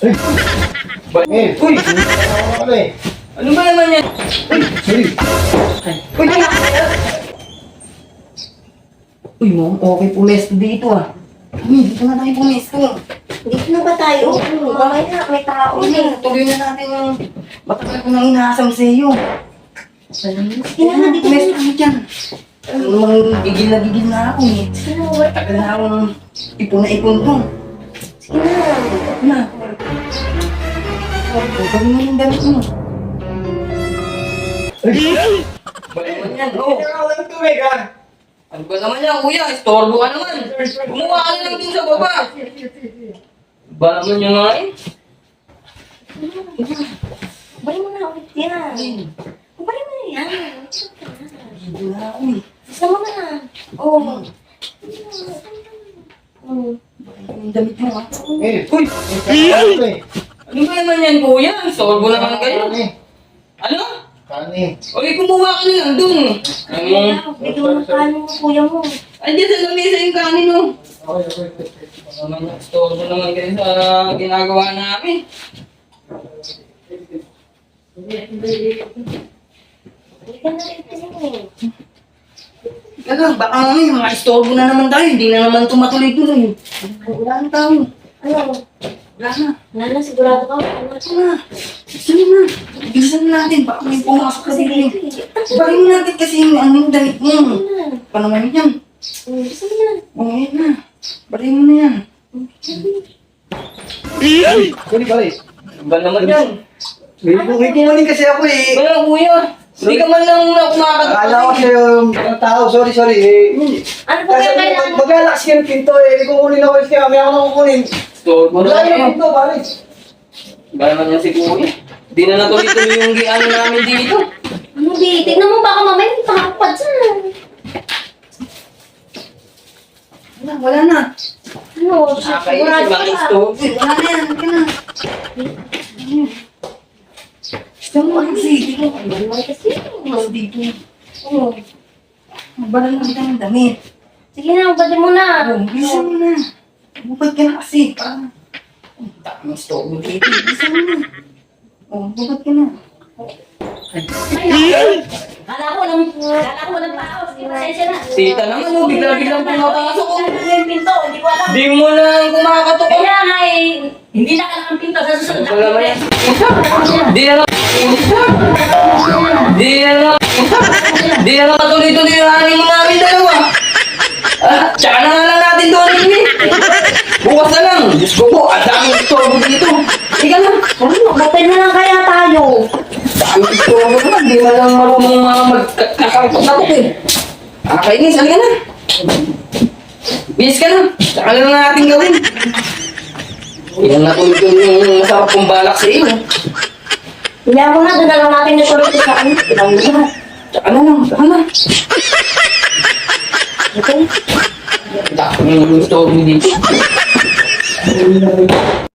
Uy! Ano ba naman yan? Sorry. Uy! Uy, ma'am, okay pumesto dito ah. Uy, dito na tayo pumesto. Dito na ba tayo? Mamaya na, may tao na. Tuloy na natin yung matagal ko nang inaasam sa iyo. Sige na, dito Pumesto kami dyan. Ano namang gigil na ako eh. Sige na, wala. Tagal na akong ipon na ipon ko. Sige na. Na. Gawin mo yung damit mo. Balik mo yan, oh. Ano ba naman yan, kuya? Istorbo ka naman. Gumawa ka na lang din sa baba. Ba naman yung nga eh? Balik mo na ulit yan. Balik mo na yan. Hindi na ako eh. Isa mo na. Oo. Balik mo yung damit mo ah. Uy! Ano ba naman yan, kuya? Istorbo naman kayo. Ano? Kani. Okay, kumuha ka na lang dun. Bigyan mo ng kanin mo, kuya mo. Andiyan sa lamesa yung kanin mo. Okay. Baka naman yung istorbo naman kayo sa ginagawa namin. Bigyan na rin kasi mo. Kaya baka may mga istorbo na naman tayo. Hindi na naman tumatuloy-tuloy. Wala na tao. Ano? Wala na. Nana, sigurado ka. Ano? Ito na. Bilisan na. Bilisan na natin. Baka may pumasok sa dilim. Balik mo natin kasi yung anong damit mo. Paano naman yan? Bisa mo na. Oo, yan na. Balik mo na yan. Sorry, pare. Ba naman yan? May kukunin kasi ako eh. Wala, kuya. Hindi ka man lang kumakagat. Akala ko siya yung tao. Sorry. Ano po Kasi kaya kailangan? mag-alax yung pinto eh. May kukunin ako eh. Kaya may ako na kukunin. Istorbo na Wala yung yan. pinto, pare. Ba naman yan si kuya? Hindi na natuloy-tuloy yung ano namin dito. Ano di? Tignan mo baka mamaya may pakapad dyan. Wala na. Ano? Nakakainis Sigurado yung ka mga ba? istorbo. Wala na yan. Halika na. Gusto mo kasi. Dito. Ano naman kasi? Mas dito. Oo. Magbalan lang kita ng damit. Sige na, ubadin mo na. Bilisan mo na. Bukad ka na kasi. Parang, ang daming istorbo dito. Bilisan mo na. Bukad ka na. Kala ko walang tao. Sige, pasensya na. Sita naman, oh. Bigla-biglang pumapasok. Oh. Ano yung pinto? Hindi ko alam. Di mo lang kumakatok. Oh. Kaya nga eh, hindi na kailangan ng pinto sa susunod. Wala ba yan? Di na lang. Di na lang katuloy-tuloy yung honeymoon namin dalawa. Tsaka na nga lang natin doon, Amy. Bukas na lang. Diyos ko po, ang daming istorbo dito. Ika na. Batay na lang kaya tayo. Daming istorbo naman. Di man lang marunong mga magkakarotok eh. Nakakainis, halika na. Bilis ka na. Tsaka na lang natin gawin. Yan na tuloy-tuloy yung masarap kong balak sa iyo. Kaya mo na, doon na lang natin natuloy sa ano. Tsaka na lang, tsaka na. Okay? Daming istorbo dito.